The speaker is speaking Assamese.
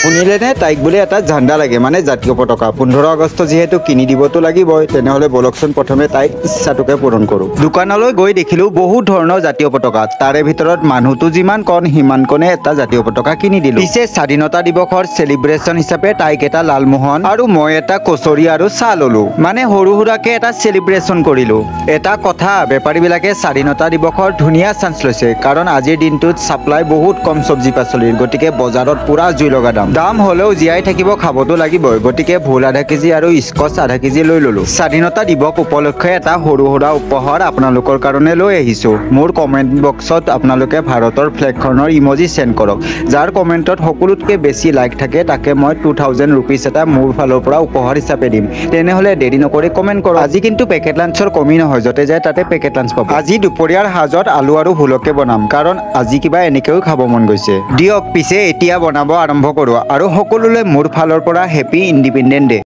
শুনিলে নে তাইক বোলে এটা ঝাণ্ডা লাগে মানে জাতীয় পতাকা 15 আগষ্ট যেহেতু কিনি দিবতো লাগিবই তেনেহলে বলকচোন প্ৰথমে তাইক ইচ্ছাটোকে পূৰণ কৰো দোকানলৈ গৈ দেখিলো বহুত ধৰণৰ জাতীয় পতাকা তাৰে ভিতৰত মানুহটো যিমান কন হিমান কনে এটা জাতীয় পতাকা কিনি দিলো পিছে স্বাধীনতা দিৱসৰ সেলিব্ৰেশন হিচাপে তাইক এটা লালমোহন আৰু মই এটা কচৰি আৰু চাহ ললো মানে সৰু হুৰাকে এটা সেলিব্ৰেশন কৰিলো এটা কথা বেপাৰীবিলাকে স্বাধীনতা দিৱসৰ ধুনীয়া চান্স লৈছে কাৰণ আজিৰ দিনটোত সাপ্লাই বহুত কম সবজি পাচলিৰ গতিকে বজাৰত পুৰা জুই লগা দাম হলেও জিয়াই থাকিব খাবতো লাগিবই গতিকে ভুল আধা কেজি আৰু স্কচ আধা কেজি লৈ ললো স্বাধীনতা দিৱস উপলক্ষে এটা সৰু হুৰা উপহাৰ আপোনালোকৰ কাৰণে লৈ আহিছো মোৰ কমেন্ট বক্সত আপোনালোকে ভাৰতৰ ফ্লেগখনৰ ইমোজি সেন্ড কৰক যাৰ কমেন্টত সকলোতকৈ বেছি লাইক থাকে তাকে মই 2000 रुपीस এটা মোৰ ফালৰ পৰা উপহাৰ হিচাপে দিম তেনেহলে দেৰি নকৰি কমেন্ট কৰক আজি কিন্তু পেকেট লাঞ্চৰ কমি নহয় যতে যায় তাতে পেকেট লাঞ্চ পাব আজি দুপৰীয়াৰ হাজত আলু আৰু ভুলকে বনাম কাৰণ আজি কিবা এনেকেও খাব মন গৈছে দিয়ক পিছে এতিয়া বনাব আৰম্ভ কৰো আৰু সকলোলৈ মোৰ ফালৰ পৰা হেপী ইন্ডিপেন্ডেন্ট ডে